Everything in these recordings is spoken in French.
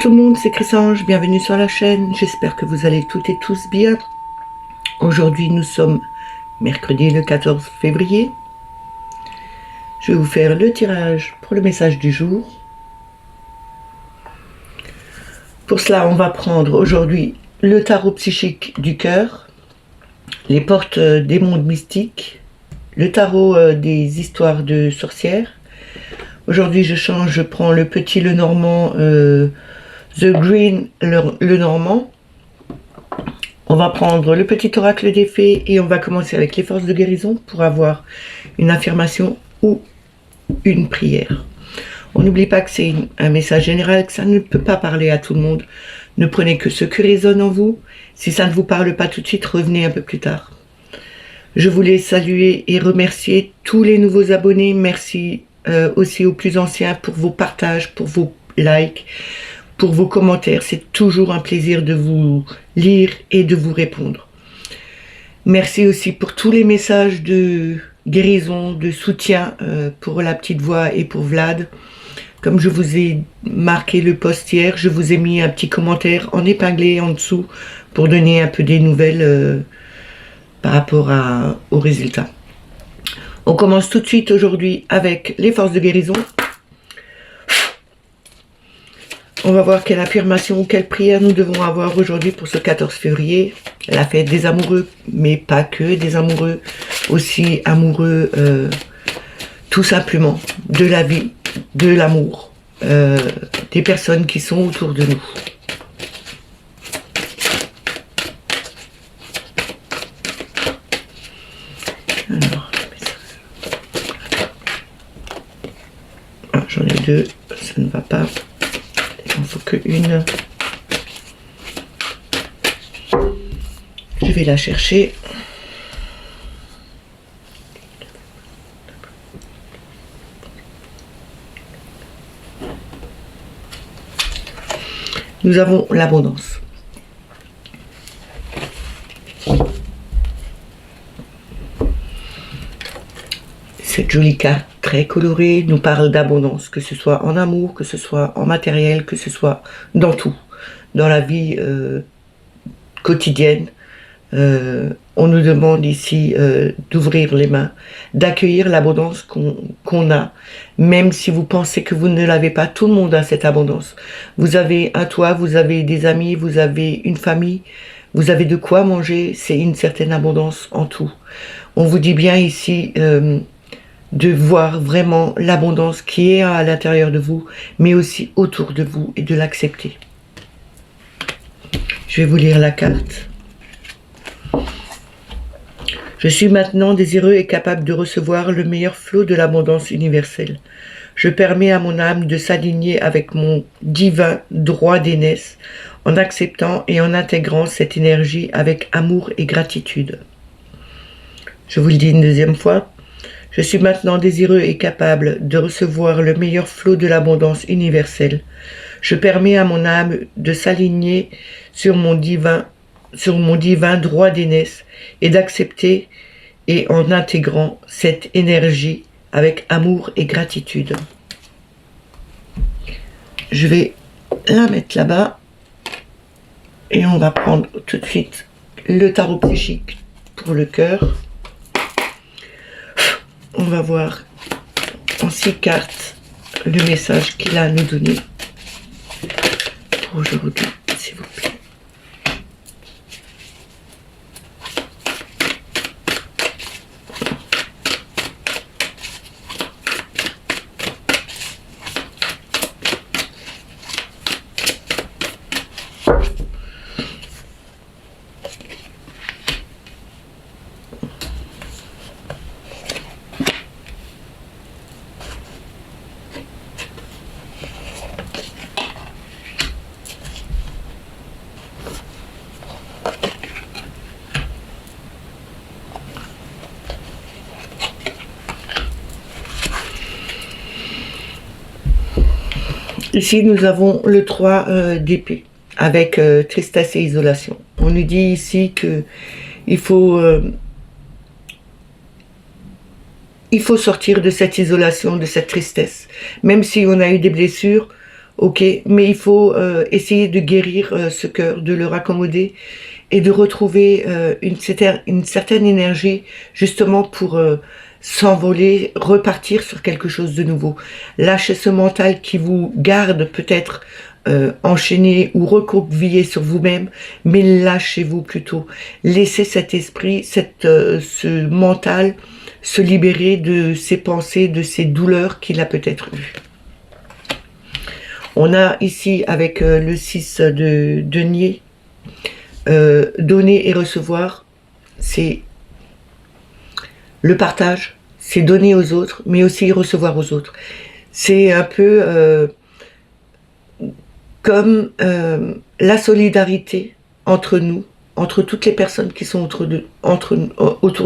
tout le monde, c'est Chrysange, bienvenue sur la chaîne, j'espère que vous allez toutes et tous bien. Aujourd'hui nous sommes mercredi le 14 février. Je vais vous faire le tirage pour le message du jour. Pour cela on va prendre aujourd'hui le tarot psychique du cœur, les portes des mondes mystiques, le tarot des histoires de sorcières. Aujourd'hui je change, je prends le petit Lenormand, The Green Lenormand. On va prendre le petit oracle des fées et on va commencer avec les forces de guérison pour avoir une affirmation ou une prière. On n'oublie pas que c'est un message général, que ça ne peut pas parler à tout le monde. Ne prenez que ce qui résonne en vous. Si ça ne vous parle pas tout de suite, revenez un peu plus tard. Je voulais saluer et remercier tous les nouveaux abonnés. Merci aussi aux plus anciens pour vos partages, pour vos likes, pour vos commentaires. C'est toujours un plaisir de vous lire et de vous répondre. Merci aussi pour tous les messages de guérison, de soutien pour la petite voix et pour Vlad. Comme je vous ai marqué le post hier, je vous ai mis un petit commentaire en épinglé en dessous pour donner un peu des nouvelles par rapport aux résultats. On commence tout de suite aujourd'hui avec les forces de guérison. On va voir quelle affirmation ou quelle prière nous devons avoir aujourd'hui pour ce 14 février. La fête des amoureux, mais pas que des amoureux, aussi amoureux tout simplement de la vie, de l'amour, des personnes qui sont autour de nous. Alors, j'en ai deux, ça ne va pas. Il n'en faut qu'une. Je vais la chercher. Nous avons l'abondance. Cette jolie carte très colorée nous parle d'abondance, que ce soit en amour, que ce soit en matériel, que ce soit dans tout, dans la vie quotidienne. On nous demande ici d'ouvrir les mains, d'accueillir l'abondance qu'on a, même si vous pensez que vous ne l'avez pas. Tout le monde a cette abondance. Vous avez un toit, vous avez des amis, vous avez une famille, vous avez de quoi manger, c'est une certaine abondance en tout. On vous dit bien ici de voir vraiment l'abondance qui est à l'intérieur de vous, mais aussi autour de vous et de l'accepter. Je vais vous lire la carte. Je suis maintenant désireux et capable de recevoir le meilleur flot de l'abondance universelle. Je permets à mon âme de s'aligner avec mon divin droit d'aînesse en acceptant et en intégrant cette énergie avec amour et gratitude. Je vous le dis une deuxième fois. Je suis maintenant désireux et capable de recevoir le meilleur flot de l'abondance universelle. Je permets à mon âme de s'aligner sur mon divin droit d'aînesse et d'accepter et en intégrant cette énergie avec amour et gratitude. Je vais la mettre là-bas et on va prendre tout de suite le tarot psychique pour le cœur. On va voir en 6 cartes le message qu'il a à nous donner pour aujourd'hui, s'il vous plaît. Ici, nous avons le 3 d'épée, avec tristesse et isolation. On nous dit ici que il faut sortir de cette isolation, de cette tristesse. Même si on a eu des blessures, ok, mais il faut essayer de guérir ce cœur, de le raccommoder et de retrouver une certaine énergie justement pour s'envoler, repartir sur quelque chose de nouveau. Lâchez ce mental qui vous garde peut-être enchaîné ou recroquevillé sur vous-même, mais lâchez-vous plutôt. Laissez cet esprit, ce mental se libérer de ses pensées, de ses douleurs qu'il a peut-être eues. On a ici avec le 6 de denier, donner et recevoir, c'est le partage, c'est donner aux autres, mais aussi recevoir aux autres. C'est un peu comme la solidarité entre nous, entre toutes les personnes qui sont autour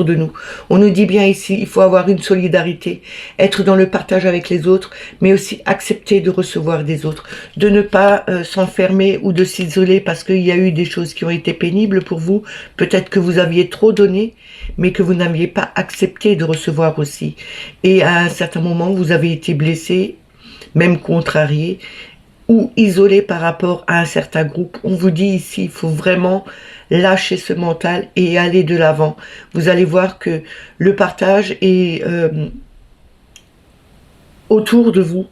de nous. On nous dit bien ici, il faut avoir une solidarité, être dans le partage avec les autres, mais aussi accepter de recevoir des autres, de ne pas s'enfermer ou de s'isoler parce qu'il y a eu des choses qui ont été pénibles pour vous, peut-être que vous aviez trop donné, mais que vous n'aviez pas accepté de recevoir aussi. Et à un certain moment, vous avez été blessé, même contrarié, ou isolé par rapport à un certain groupe. On vous dit ici, il faut vraiment lâcher ce mental et aller de l'avant. Vous allez voir que le partage est autour de vous,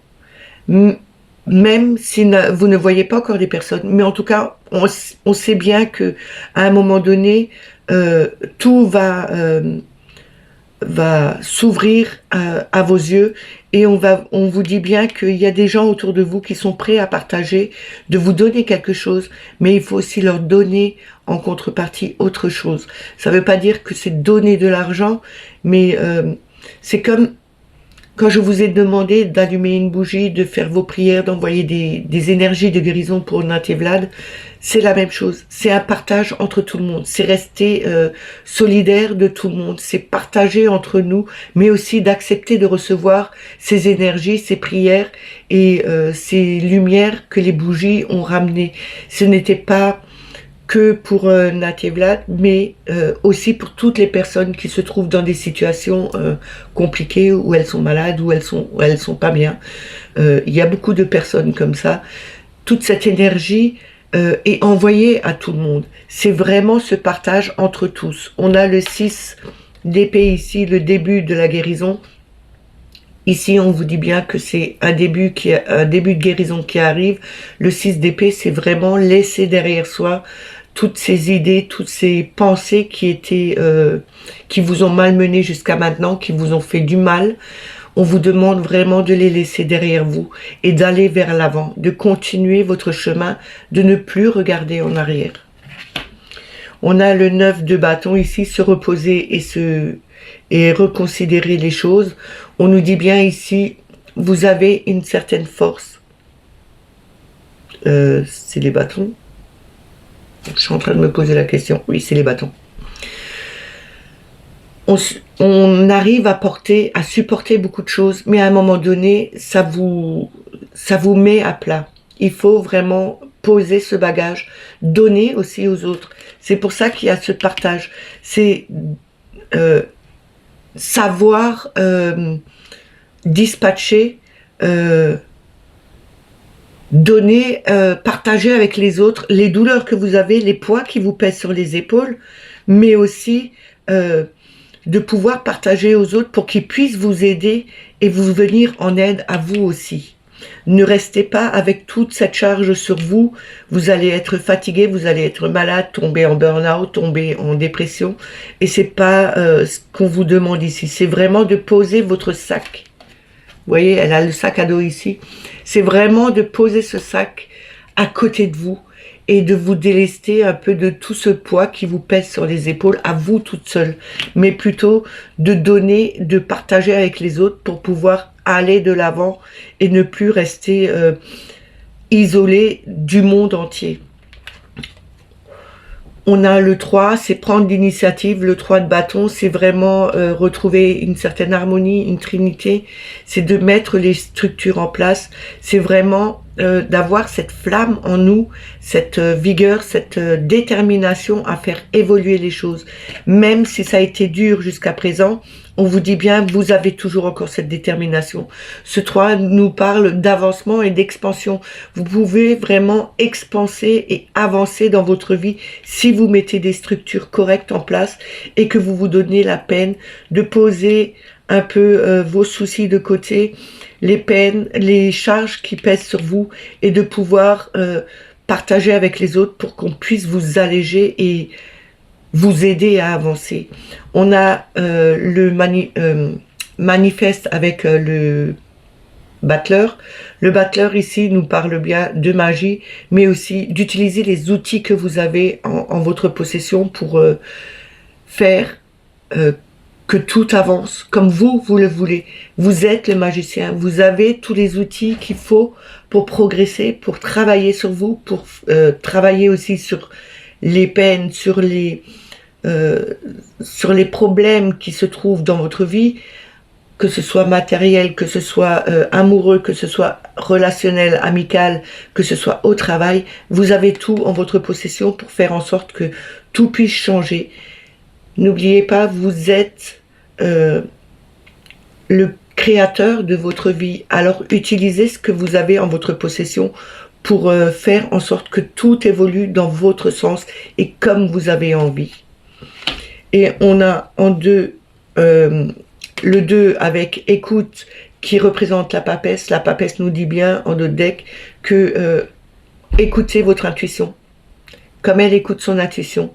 même si vous ne voyez pas encore les personnes, mais en tout cas, on sait bien que à un moment donné, tout va s'ouvrir à vos yeux et on vous dit bien qu'il y a des gens autour de vous qui sont prêts à partager, de vous donner quelque chose, mais il faut aussi leur donner en contrepartie autre chose. Ça ne veut pas dire que c'est donner de l'argent, mais c'est comme quand je vous ai demandé d'allumer une bougie, de faire vos prières, d'envoyer des énergies de guérison pour Nat et Vlad, c'est la même chose. C'est un partage entre tout le monde. C'est rester solidaire de tout le monde. C'est partager entre nous, mais aussi d'accepter de recevoir ces énergies, ces prières et ces lumières que les bougies ont ramenées. Ce n'était pas que pour Nat et Vlad, mais aussi pour toutes les personnes qui se trouvent dans des situations compliquées, où elles sont malades, où elles sont pas bien. Il y a beaucoup de personnes comme ça. Toute cette énergie est envoyée à tout le monde. C'est vraiment ce partage entre tous. On a le 6 d'épée ici, le début de la guérison. Ici, on vous dit bien que c'est un début de guérison qui arrive. Le 6 d'épée, c'est vraiment laisser derrière soi toutes ces idées, toutes ces pensées qui vous ont malmené jusqu'à maintenant, qui vous ont fait du mal. On vous demande vraiment de les laisser derrière vous et d'aller vers l'avant, de continuer votre chemin, de ne plus regarder en arrière. On a le 9 de bâton ici, se reposer et reconsidérer les choses. On nous dit bien ici, vous avez une certaine force. C'est les bâtons. Je suis en train de me poser la question. Oui, c'est les bâtons. On arrive à supporter beaucoup de choses, mais à un moment donné, ça vous met à plat. Il faut vraiment poser ce bagage, donner aussi aux autres. C'est pour ça qu'il y a ce partage. C'est savoir dispatcher, donner, partager avec les autres les douleurs que vous avez, les poids qui vous pèsent sur les épaules, mais aussi de pouvoir partager aux autres pour qu'ils puissent vous aider et vous venir en aide à vous aussi. Ne restez pas avec toute cette charge sur vous. Vous allez être fatigué, vous allez être malade, tomber en burn-out, tomber en dépression. Et c'est pas ce qu'on vous demande ici. C'est vraiment de poser votre sac. Vous voyez, elle a le sac à dos ici. C'est vraiment de poser ce sac à côté de vous et de vous délester un peu de tout ce poids qui vous pèse sur les épaules, à vous toute seule. Mais plutôt de donner, de partager avec les autres pour pouvoir aller de l'avant et ne plus rester isolé du monde entier. On a le 3, c'est prendre l'initiative. Le 3 de bâton, c'est vraiment retrouver une certaine harmonie, une trinité. C'est de mettre les structures en place. C'est vraiment d'avoir cette flamme en nous, cette vigueur, cette détermination à faire évoluer les choses. Même si ça a été dur jusqu'à présent, On vous dit bien, vous avez toujours encore cette détermination. Ce 3 nous parle d'avancement et d'expansion. Vous pouvez vraiment expanser et avancer dans votre vie si vous mettez des structures correctes en place et que vous vous donnez la peine de poser un peu vos soucis de côté, les peines, les charges qui pèsent sur vous et de pouvoir partager avec les autres pour qu'on puisse vous alléger et vous aider à avancer. On a le manifeste avec le battleur. Le battleur ici nous parle bien de magie, mais aussi d'utiliser les outils que vous avez en votre possession pour faire que tout avance comme vous le voulez. Vous êtes le magicien, vous avez tous les outils qu'il faut pour progresser, pour travailler sur vous, pour travailler aussi sur les peines, sur les problèmes qui se trouvent dans votre vie, que ce soit matériel, que ce soit amoureux, que ce soit relationnel, amical, que ce soit au travail. Vous avez tout en votre possession pour faire en sorte que tout puisse changer. N'oubliez pas, vous êtes le créateur de votre vie. Alors utilisez ce que vous avez en votre possession pour faire en sorte que tout évolue dans votre sens et comme vous avez envie. Et on a en 2 le 2 avec écoute qui représente la papesse. La papesse nous dit bien en notre deck que écoutez votre intuition comme elle écoute son intuition.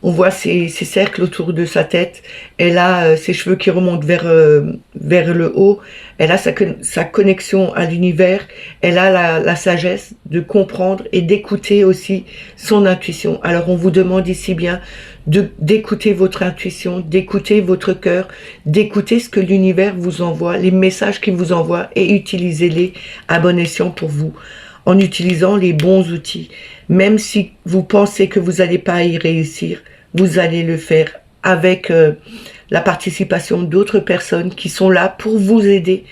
On voit ses cercles autour de sa tête. Elle a ses cheveux qui remontent vers le haut. Elle a sa connexion à l'univers. Elle a la sagesse de comprendre et d'écouter aussi son intuition. Alors on vous demande ici bien d'écouter votre intuition, d'écouter votre cœur, d'écouter ce que l'univers vous envoie, les messages qu'il vous envoie et utilisez-les à bon escient pour vous, en utilisant les bons outils. Même si vous pensez que vous n'allez pas y réussir, vous allez le faire avec la participation d'autres personnes qui sont là pour vous aider,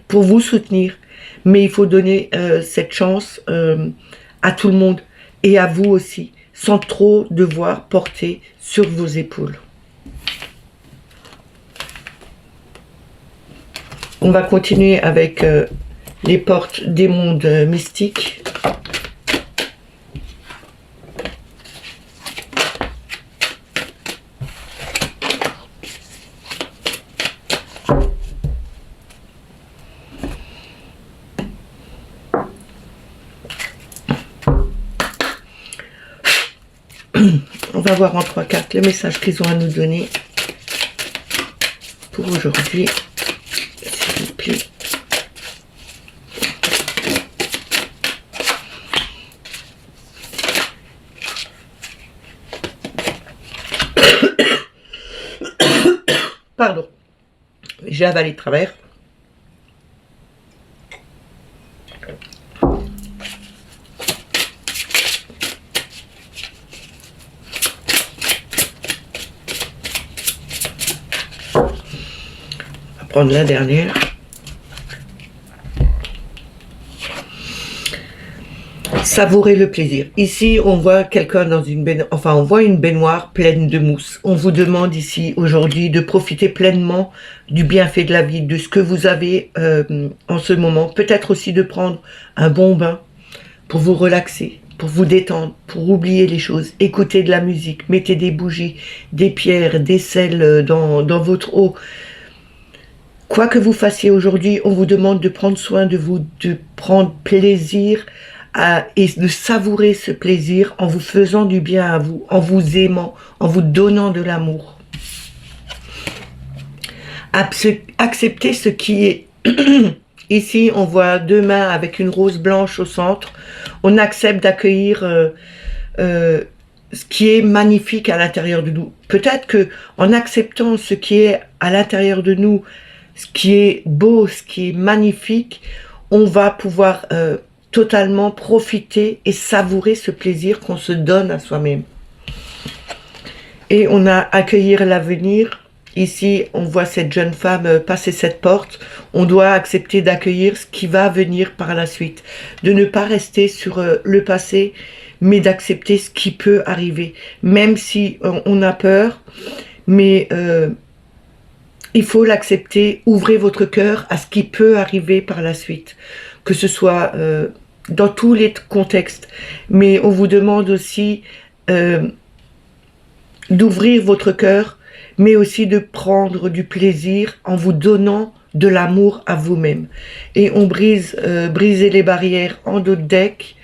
pour vous soutenir. Mais il faut donner cette chance à tout le monde et à vous aussi, sans trop devoir porter sur vos épaules. On va continuer avec les portes des mondes mystiques. On va voir en 3 cartes le message qu'ils ont à nous donner pour aujourd'hui, s'il vous plaît. Pardon, j'ai avalé de travers. Prendre la dernière. Savourez le plaisir. Ici, on voit quelqu'un dans une baignoire, enfin, on voit une baignoire pleine de mousse. On vous demande ici, aujourd'hui, de profiter pleinement du bienfait de la vie, de ce que vous avez en ce moment. Peut-être aussi de prendre un bon bain pour vous relaxer, pour vous détendre, pour oublier les choses. Écoutez de la musique, mettez des bougies, des pierres, des sels dans votre eau. Quoi que vous fassiez aujourd'hui, on vous demande de prendre soin de vous, de prendre plaisir et de savourer ce plaisir en vous faisant du bien à vous, en vous aimant, en vous donnant de l'amour. Acceptez ce qui est. Ici, on voit 2 mains avec une rose blanche au centre. On accepte d'accueillir ce qui est magnifique à l'intérieur de nous. Peut-être que en acceptant ce qui est à l'intérieur de nous, ce qui est beau, ce qui est magnifique, on va pouvoir totalement profiter et savourer ce plaisir qu'on se donne à soi-même. Et on a accueillir l'avenir. Ici, on voit cette jeune femme passer cette porte. On doit accepter d'accueillir ce qui va venir par la suite. De ne pas rester sur le passé, mais d'accepter ce qui peut arriver. Même si on a peur, mais il faut l'accepter, ouvrez votre cœur à ce qui peut arriver par la suite, que ce soit dans tous les contextes. Mais on vous demande aussi d'ouvrir votre cœur, mais aussi de prendre du plaisir en vous donnant de l'amour à vous-même. Et on briser les barrières en dos de deck,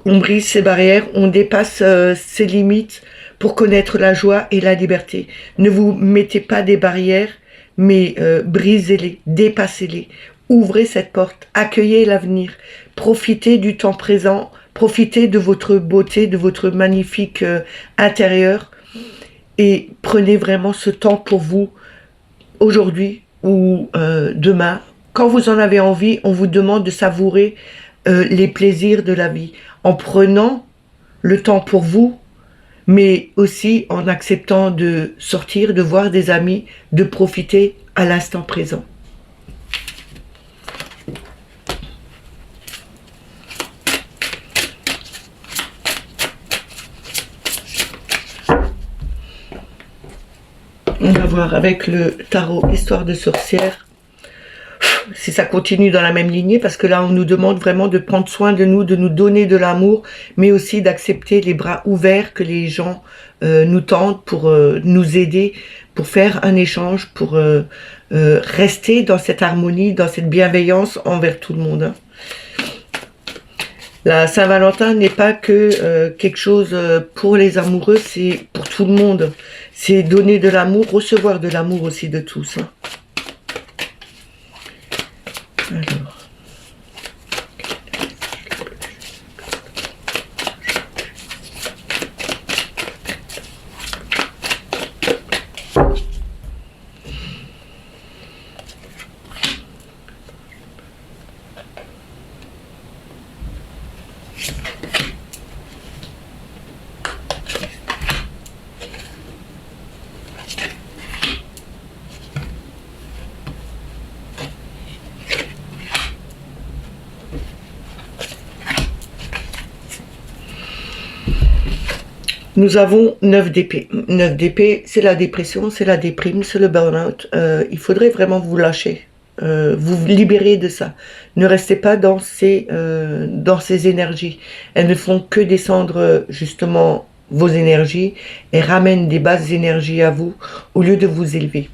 on brise ces barrières, on dépasse ses limites pour connaître la joie et la liberté. Ne vous mettez pas des barrières, mais brisez-les, dépassez-les. Ouvrez cette porte, accueillez l'avenir, profitez du temps présent, profitez de votre beauté, de votre magnifique intérieur et prenez vraiment ce temps pour vous aujourd'hui ou demain. Quand vous en avez envie, on vous demande de savourer les plaisirs de la vie en prenant le temps pour vous, mais aussi en acceptant de sortir, de voir des amis, de profiter à l'instant présent. On va voir avec le tarot Histoire de sorcière si ça continue dans la même lignée, parce que là on nous demande vraiment de prendre soin de nous donner de l'amour, mais aussi d'accepter les bras ouverts que les gens nous tendent pour nous aider, pour faire un échange, pour rester dans cette harmonie, dans cette bienveillance envers tout le monde, hein. La Saint-Valentin n'est pas que quelque chose pour les amoureux, c'est pour tout le monde. C'est donner de l'amour, recevoir de l'amour aussi de tous, hein. Alors. Nous avons 9 d'épée. 9 d'épée, c'est la dépression, c'est la déprime, c'est le burn-out. Il faudrait vraiment vous lâcher, vous libérer de ça. Ne restez pas dans ces énergies. Elles ne font que descendre justement vos énergies et ramènent des basses énergies à vous au lieu de vous élever.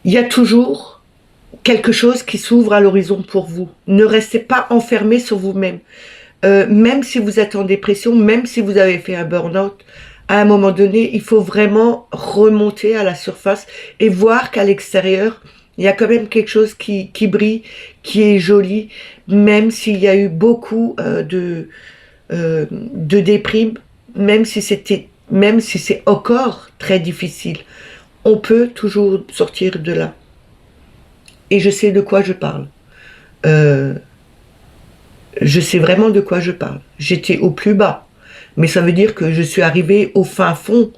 Il y a toujours quelque chose qui s'ouvre à l'horizon pour vous. Ne restez pas enfermé sur vous-même. Même si vous êtes en dépression, même si vous avez fait un burn-out, à un moment donné, il faut vraiment remonter à la surface et voir qu'à l'extérieur, il y a quand même quelque chose qui brille, qui est joli, même s'il y a eu beaucoup de déprime, même si c'est encore très difficile, on peut toujours sortir de là. Et je sais de quoi je parle. Je sais vraiment de quoi je parle. J'étais au plus bas, mais ça veut dire que je suis arrivée au fin fond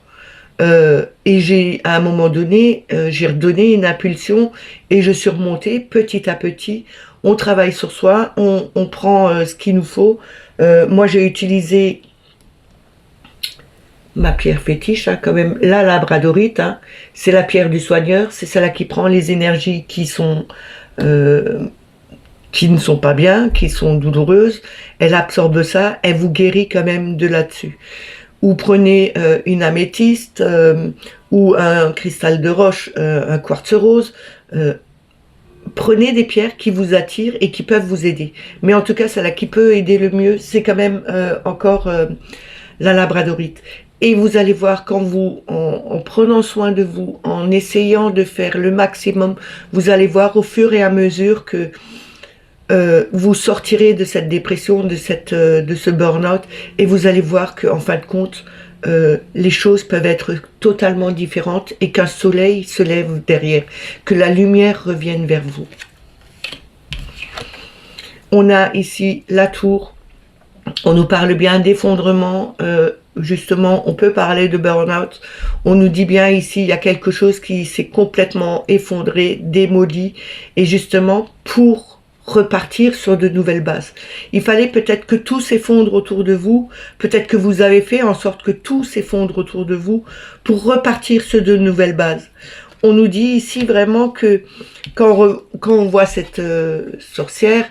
et à un moment donné, j'ai redonné une impulsion et je suis remontée petit à petit. On travaille sur soi, on prend ce qu'il nous faut. Moi, j'ai utilisé ma pierre fétiche, hein, quand même, la labradorite, hein, c'est la pierre du soigneur, c'est celle qui prend les énergies qui ne sont pas bien, qui sont douloureuses, elle absorbe ça, elle vous guérit quand même de là-dessus. Ou prenez une améthyste, ou un cristal de roche, un quartz rose, prenez des pierres qui vous attirent et qui peuvent vous aider. Mais en tout cas, celle qui peut aider le mieux, c'est quand même encore la labradorite. Et vous allez voir en prenant soin de vous, en essayant de faire le maximum, vous allez voir au fur et à mesure que vous sortirez de cette dépression, de ce burn-out, et vous allez voir qu'en fin de compte, les choses peuvent être totalement différentes et qu'un soleil se lève derrière, que la lumière revienne vers vous. On a ici la tour, on nous parle bien d'effondrement, justement, on peut parler de burn-out, on nous dit bien ici, il y a quelque chose qui s'est complètement effondré, démoli, et justement, pour repartir sur de nouvelles bases. Il fallait peut-être que tout s'effondre autour de vous, peut-être que vous avez fait en sorte que tout s'effondre autour de vous pour repartir sur de nouvelles bases. On nous dit ici vraiment que quand on voit cette sorcière,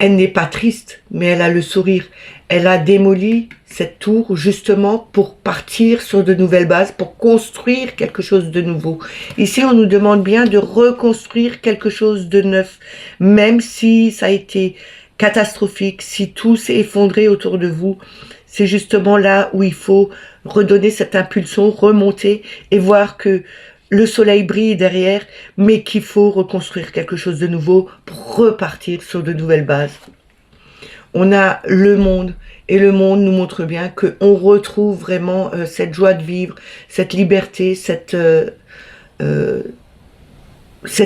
elle n'est pas triste, mais elle a le sourire. Elle a démoli cette tour justement pour partir sur de nouvelles bases, pour construire quelque chose de nouveau. Ici, on nous demande bien de reconstruire quelque chose de neuf, même si ça a été catastrophique, si tout s'est effondré autour de vous. C'est justement là où il faut redonner cette impulsion, remonter et voir que le soleil brille derrière, mais qu'il faut reconstruire quelque chose de nouveau pour repartir sur de nouvelles bases. On a le monde, et le monde nous montre bien qu'on retrouve vraiment cette joie de vivre, cette liberté, cette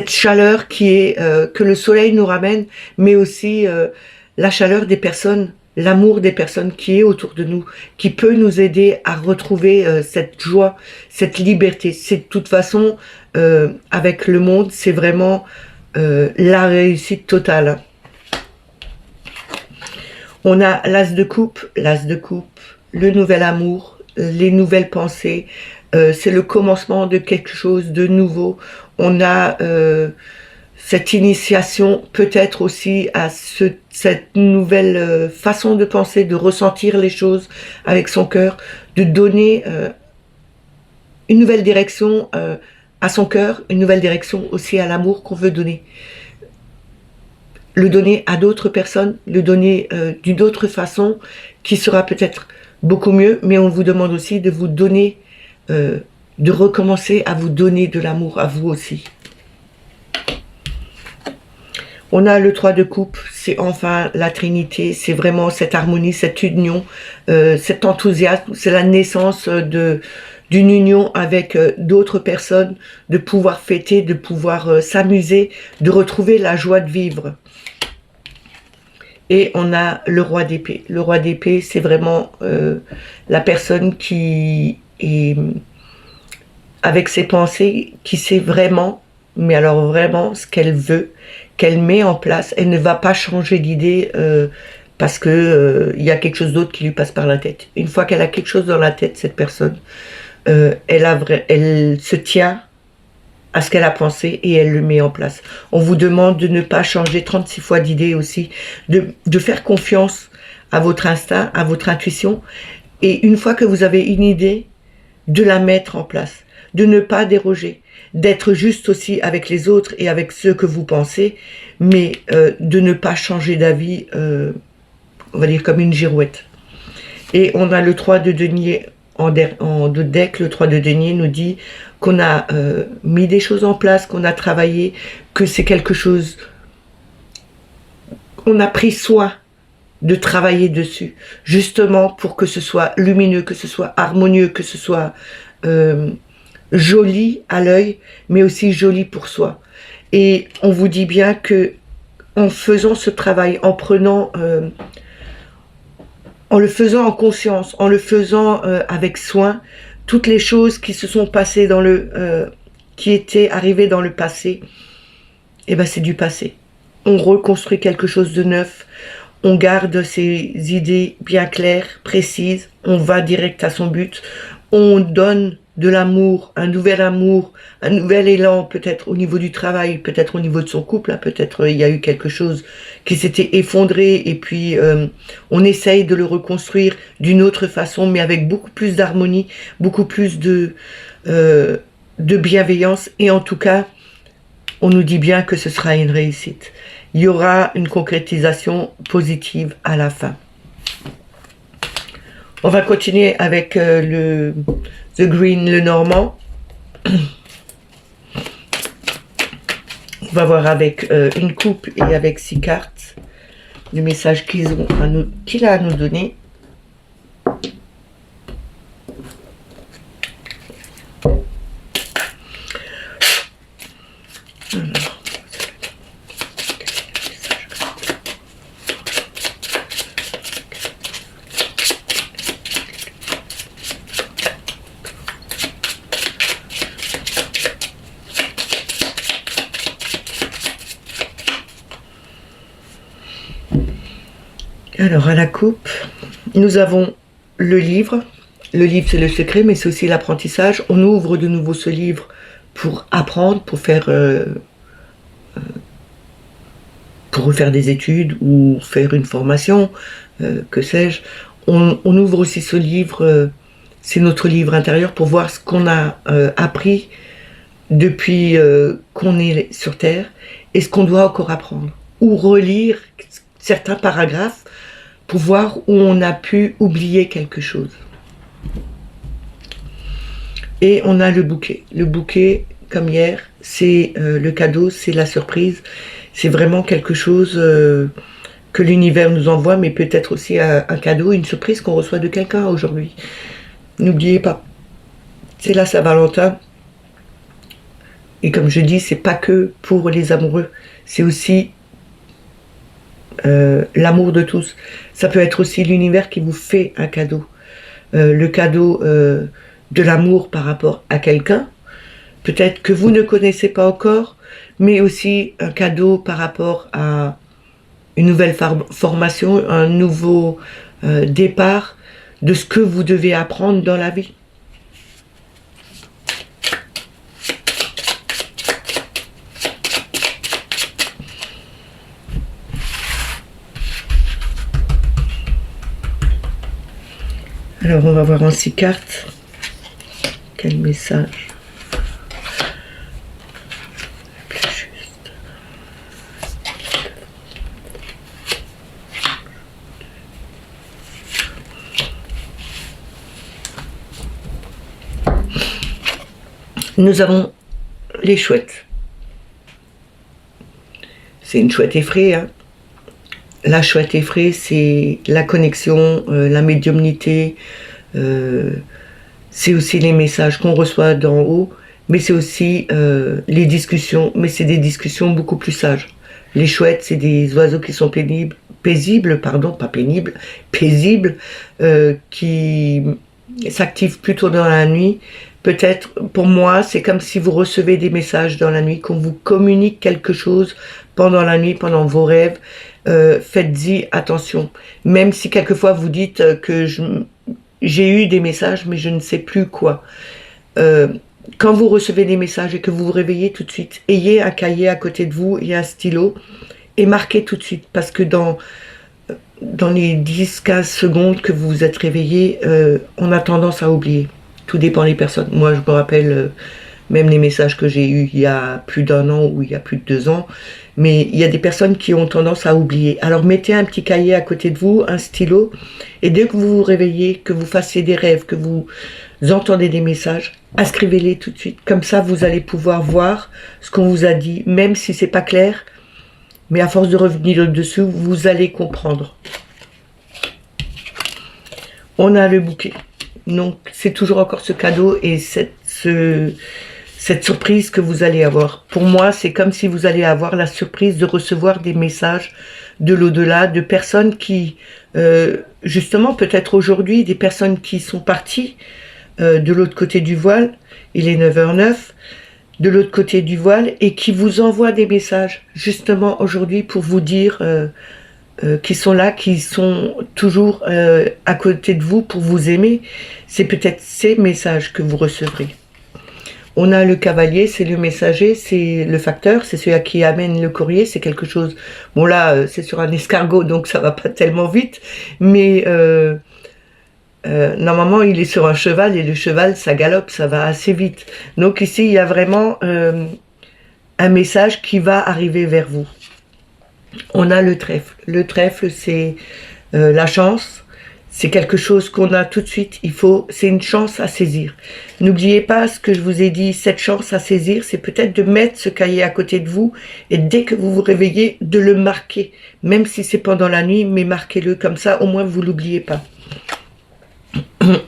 chaleur qui est que le soleil nous ramène, mais aussi la chaleur des personnes, l'amour des personnes qui est autour de nous, qui peut nous aider à retrouver cette joie, cette liberté. C'est de toute façon, avec le monde, c'est vraiment la réussite totale. On a l'as de coupe, le nouvel amour, les nouvelles pensées, c'est le commencement de quelque chose de nouveau. On a cette initiation peut-être aussi à cette nouvelle façon de penser, de ressentir les choses avec son cœur, de donner une nouvelle direction à son cœur, une nouvelle direction aussi à l'amour qu'on veut donner. Le donner à d'autres personnes, le donner d'une autre façon qui sera peut-être beaucoup mieux, mais on vous demande aussi de vous donner, de recommencer à vous donner de l'amour à vous aussi. On a le 3 de coupe, c'est enfin la Trinité, c'est vraiment cette harmonie, cette union, cet enthousiasme, c'est la naissance d'une union avec d'autres personnes, de pouvoir fêter, de pouvoir s'amuser, de retrouver la joie de vivre. Et on a le roi d'épée. Le roi d'épée, c'est vraiment la personne qui est avec ses pensées, qui sait vraiment, mais alors vraiment ce qu'elle veut, qu'elle met en place. Elle ne va pas changer d'idée parce que y a quelque chose d'autre qui lui passe par la tête. Une fois qu'elle a quelque chose dans la tête, cette personne, elle se tient à ce qu'elle a pensé et elle le met en place. On vous demande de ne pas changer 36 fois d'idée aussi, de faire confiance à votre instinct, à votre intuition, et une fois que vous avez une idée, de la mettre en place, de ne pas déroger, d'être juste aussi avec les autres et avec ceux que vous pensez, mais de ne pas changer d'avis, on va dire comme une girouette. Et on a le 3 de denier en deux decks. Le 3 de denier nous dit qu'on a mis des choses en place, qu'on a travaillé, que c'est quelque chose, on a pris soin de travailler dessus, justement pour que ce soit lumineux, que ce soit harmonieux, que ce soit joli à l'œil, mais aussi joli pour soi. Et on vous dit bien que en faisant ce travail, en prenant, en le faisant en conscience, en le faisant avec soin, toutes les choses qui se sont passées dans qui étaient arrivées dans le passé, eh ben c'est du passé. On reconstruit quelque chose de neuf. On garde ses idées bien claires, précises. On va direct à son but. On donne de l'amour, un nouvel élan, peut-être au niveau du travail, peut-être au niveau de son couple. Hein, peut-être il y a eu quelque chose qui s'était effondré et puis on essaye de le reconstruire d'une autre façon, mais avec beaucoup plus d'harmonie, beaucoup plus de bienveillance. Et en tout cas, on nous dit bien que ce sera une réussite. Il y aura une concrétisation positive à la fin. On va continuer avec le The Green, le Normand. On va voir avec une coupe et avec 6 cartes le message qu'il a à nous donner. Alors, à la coupe, nous avons le livre. Le livre, c'est le secret, mais c'est aussi l'apprentissage. On ouvre de nouveau ce livre pour apprendre, pour refaire des études ou faire une formation, que sais-je. On ouvre aussi ce livre, c'est notre livre intérieur, pour voir ce qu'on a appris depuis qu'on est sur Terre et ce qu'on doit encore apprendre. Ou relire certains paragraphes pour voir où on a pu oublier quelque chose. Et on a le bouquet. Le bouquet, comme hier, c'est le cadeau, c'est la surprise. C'est vraiment quelque chose que l'univers nous envoie, mais peut-être aussi un cadeau, une surprise qu'on reçoit de quelqu'un aujourd'hui. N'oubliez pas, c'est la Saint-Valentin. Et comme je dis, c'est pas que pour les amoureux, c'est aussi l'amour de tous. Ça peut être aussi l'univers qui vous fait un cadeau. Le cadeau de l'amour par rapport à quelqu'un, peut-être que vous ne connaissez pas encore, mais aussi un cadeau par rapport à une nouvelle formation, un nouveau départ de ce que vous devez apprendre dans la vie. Alors on va voir en 6 cartes quel message. Nous avons les chouettes. C'est une chouette effraie. Hein. La chouette effraie, c'est la connexion, la médiumnité. C'est aussi les messages qu'on reçoit d'en haut. Mais c'est aussi les discussions. Mais c'est des discussions beaucoup plus sages. Les chouettes, c'est des oiseaux qui sont paisibles, qui s'activent plutôt dans la nuit. Peut-être, pour moi, c'est comme si vous recevez des messages dans la nuit, qu'on vous communique quelque chose pendant la nuit, pendant vos rêves. Faites-y attention. Même si quelquefois vous dites que j'ai eu des messages, mais je ne sais plus quoi. Quand vous recevez des messages et que vous vous réveillez tout de suite, ayez un cahier à côté de vous et un stylo et marquez tout de suite. Parce que dans les 10-15 secondes que vous vous êtes réveillé, on a tendance à oublier. Tout dépend des personnes. Moi, je me rappelle même les messages que j'ai eus il y a plus d'1 an ou il y a plus de 2 ans. Mais il y a des personnes qui ont tendance à oublier. Alors, mettez un petit cahier à côté de vous, un stylo. Et dès que vous vous réveillez, que vous fassiez des rêves, que vous entendez des messages, inscrivez-les tout de suite. Comme ça, vous allez pouvoir voir ce qu'on vous a dit, même si c'est pas clair. Mais à force de revenir au-dessus, vous allez comprendre. On a le bouquet. Donc, c'est toujours encore ce cadeau et cette surprise que vous allez avoir. Pour moi, c'est comme si vous allez avoir la surprise de recevoir des messages de l'au-delà, de personnes qui, justement, peut-être aujourd'hui, des personnes qui sont parties de l'autre côté du voile, il est 9h09, de l'autre côté du voile, et qui vous envoient des messages, justement, aujourd'hui, pour vous dire... qui sont là, qui sont toujours à côté de vous pour vous aimer. C'est peut-être ces messages que vous recevrez. On a le cavalier, c'est le messager, c'est le facteur, c'est celui à qui amène le courrier, c'est quelque chose... Bon là, c'est sur un escargot, donc ça va pas tellement vite, mais normalement il est sur un cheval, et le cheval, ça galope, ça va assez vite. Donc ici, il y a vraiment un message qui va arriver vers vous. On a le trèfle. Le trèfle, c'est la chance. C'est quelque chose qu'on a tout de suite. C'est une chance à saisir. N'oubliez pas ce que je vous ai dit. Cette chance à saisir, c'est peut-être de mettre ce cahier à côté de vous et dès que vous vous réveillez, de le marquer. Même si c'est pendant la nuit, mais marquez-le comme ça. Au moins, vous l'oubliez pas.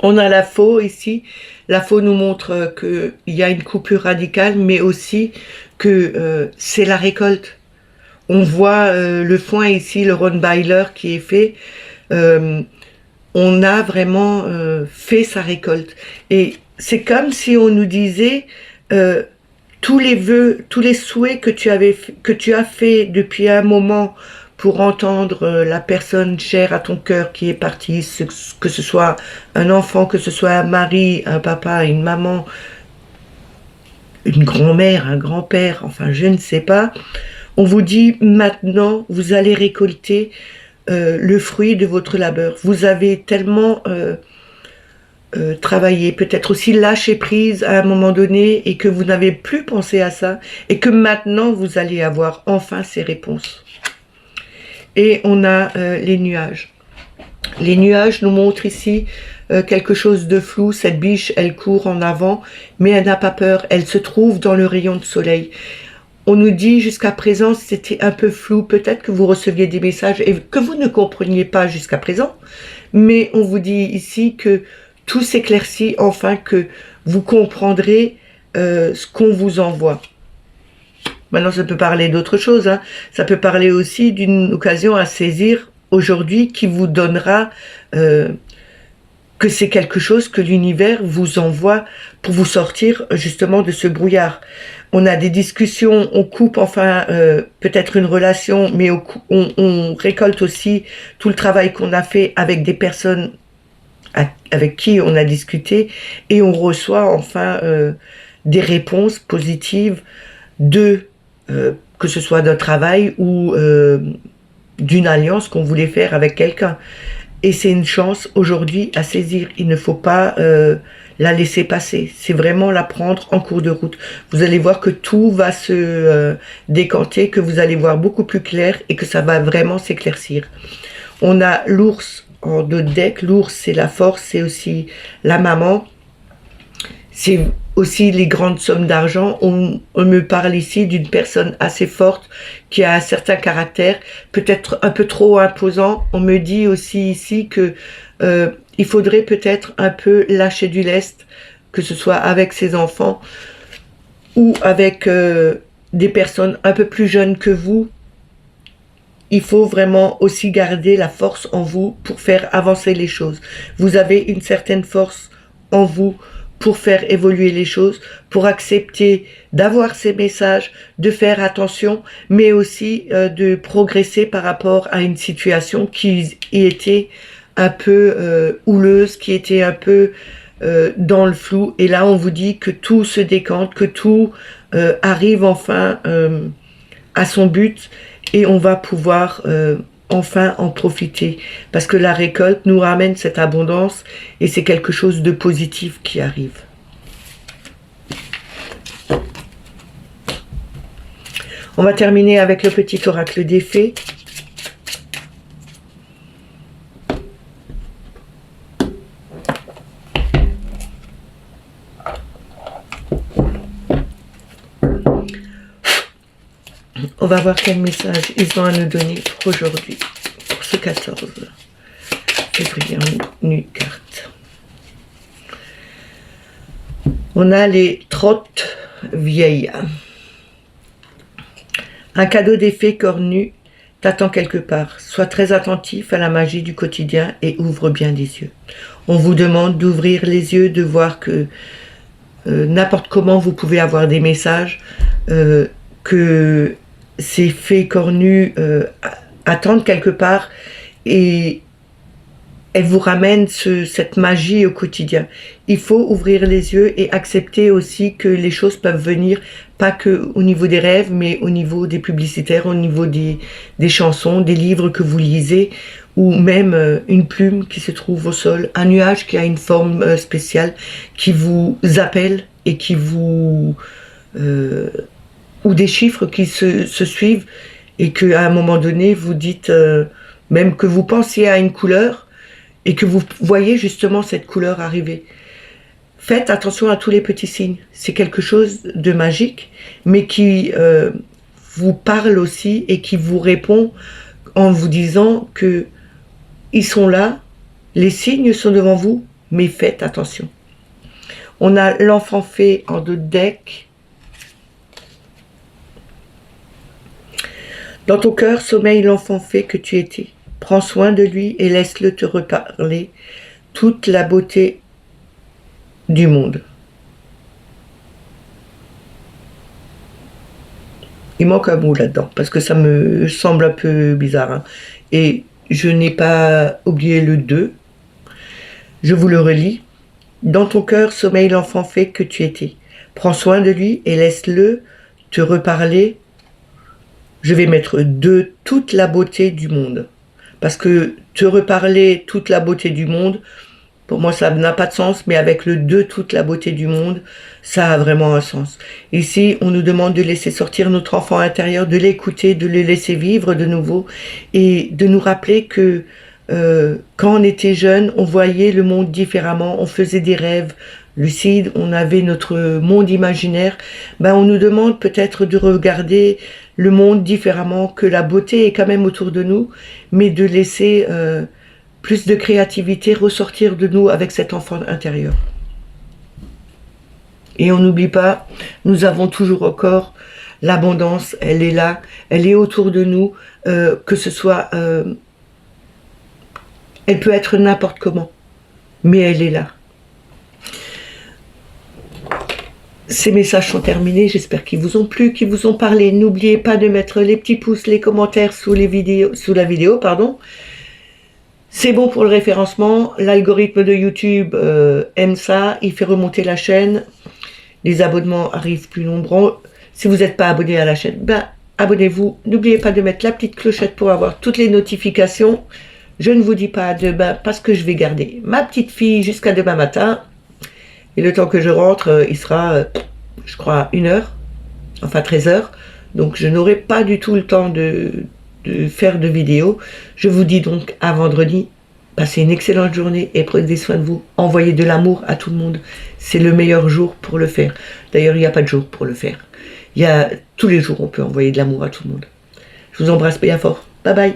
On a la faux ici. La faux nous montre qu'il y a une coupure radicale, mais aussi que c'est la récolte. On voit le foin ici, le Ronbeiler qui est fait. On a vraiment fait sa récolte. Et c'est comme si on nous disait tous les vœux, tous les souhaits que tu as fait depuis un moment pour entendre la personne chère à ton cœur qui est partie, que ce soit un enfant, que ce soit un mari, un papa, une maman, une grand-mère, un grand-père, enfin je ne sais pas. On vous dit maintenant, vous allez récolter le fruit de votre labeur. Vous avez tellement travaillé, peut-être aussi lâché prise à un moment donné et que vous n'avez plus pensé à ça et que maintenant vous allez avoir enfin ces réponses. Et on a les nuages. Les nuages nous montrent ici quelque chose de flou. Cette biche, elle court en avant, mais elle n'a pas peur. Elle se trouve dans le rayon de soleil. On nous dit jusqu'à présent, c'était un peu flou. Peut-être que vous receviez des messages et que vous ne compreniez pas jusqu'à présent. Mais on vous dit ici que tout s'éclaircit, enfin que vous comprendrez ce qu'on vous envoie. Maintenant, ça peut parler d'autre chose. Hein. Ça peut parler aussi d'une occasion à saisir aujourd'hui qui vous donnera que c'est quelque chose que l'univers vous envoie pour vous sortir justement de ce brouillard. On a des discussions, on coupe enfin peut-être une relation, mais on récolte aussi tout le travail qu'on a fait avec des personnes avec qui on a discuté et on reçoit enfin des réponses positives de que ce soit d'un travail ou d'une alliance qu'on voulait faire avec quelqu'un. Et c'est une chance aujourd'hui à saisir. Il ne faut pas la laisser passer. C'est vraiment la prendre en cours de route. Vous allez voir que tout va se décanter, que vous allez voir beaucoup plus clair et que ça va vraiment s'éclaircir. On a l'ours en 2 decks. L'ours, c'est la force, c'est aussi la maman. C'est aussi les grandes sommes d'argent. On me parle ici d'une personne assez forte qui a un certain caractère, peut-être un peu trop imposant. On me dit aussi ici que il faudrait peut-être un peu lâcher du lest, que ce soit avec ses enfants ou avec des personnes un peu plus jeunes que vous. Il faut vraiment aussi garder la force en vous pour faire avancer les choses. Vous avez une certaine force en vous pour faire évoluer les choses, pour accepter d'avoir ces messages, de faire attention, mais aussi de progresser par rapport à une situation qui était un peu houleuse, qui était un peu dans le flou. Et là, on vous dit que tout se décante, que tout arrive enfin à son but et on va pouvoir enfin en profiter, parce que la récolte nous ramène cette abondance et c'est quelque chose de positif qui arrive. On va terminer avec le petit oracle des fées. On va voir quel message ils ont à nous donner pour aujourd'hui, pour ce 14 février en une carte. On a les trottes vieilles. Un cadeau des fées cornues t'attend quelque part. Sois très attentif à la magie du quotidien et ouvre bien les yeux. On vous demande d'ouvrir les yeux, de voir que n'importe comment vous pouvez avoir des messages, que ces fées cornues attendent quelque part et elles vous ramènent cette magie au quotidien. Il faut ouvrir les yeux et accepter aussi que les choses peuvent venir, pas que au niveau des rêves, mais au niveau des publicitaires, au niveau des chansons, des livres que vous lisez, ou même une plume qui se trouve au sol, un nuage qui a une forme spéciale, qui vous appelle et qui vous... ou des chiffres qui se suivent et qu'à un moment donné, vous dites, même que vous pensiez à une couleur et que vous voyez justement cette couleur arriver. Faites attention à tous les petits signes. C'est quelque chose de magique, mais qui vous parle aussi et qui vous répond en vous disant que ils sont là, les signes sont devant vous, mais faites attention. On a l'enfant fée en 2 decks. Dans ton cœur sommeille l'enfant fée que tu étais. Prends soin de lui et laisse-le te reparler toute la beauté du monde. Il manque un mot là-dedans, parce que ça me semble un peu bizarre. Hein. Et je n'ai pas oublié le 2. Je vous le relis. Dans ton cœur sommeille l'enfant fait que tu étais. Prends soin de lui et laisse-le te reparler. Je vais mettre de toute la beauté du monde. Parce que te reparler toute la beauté du monde, pour moi ça n'a pas de sens, mais avec le de toute la beauté du monde, ça a vraiment un sens. Ici, on nous demande de laisser sortir notre enfant intérieur, de l'écouter, de le laisser vivre de nouveau et de nous rappeler que quand on était jeune, on voyait le monde différemment, on faisait des rêves lucides, on avait notre monde imaginaire. Ben, on nous demande peut-être de regarder le monde différemment, que la beauté est quand même autour de nous, mais de laisser plus de créativité ressortir de nous avec cet enfant intérieur. Et on n'oublie pas, nous avons toujours encore l'abondance, elle est là, elle est autour de nous, que ce soit... elle peut être n'importe comment, mais elle est là. Ces messages sont terminés, j'espère qu'ils vous ont plu, qu'ils vous ont parlé. N'oubliez pas de mettre les petits pouces, les commentaires sous la vidéo, pardon. C'est bon pour le référencement, l'algorithme de YouTube aime ça, il fait remonter la chaîne, les abonnements arrivent plus nombreux. Si vous n'êtes pas abonné à la chaîne, ben abonnez-vous. N'oubliez pas de mettre la petite clochette pour avoir toutes les notifications. Je ne vous dis pas à demain parce que je vais garder ma petite fille jusqu'à demain matin. Et le temps que je rentre, il sera, je crois, 1h, enfin 13h. Donc je n'aurai pas du tout le temps de faire de vidéo. Je vous dis donc à vendredi. Passez une excellente journée et prenez soin de vous. Envoyez de l'amour à tout le monde. C'est le meilleur jour pour le faire. D'ailleurs, il n'y a pas de jour pour le faire. Tous les jours, on peut envoyer de l'amour à tout le monde. Je vous embrasse bien fort. Bye bye.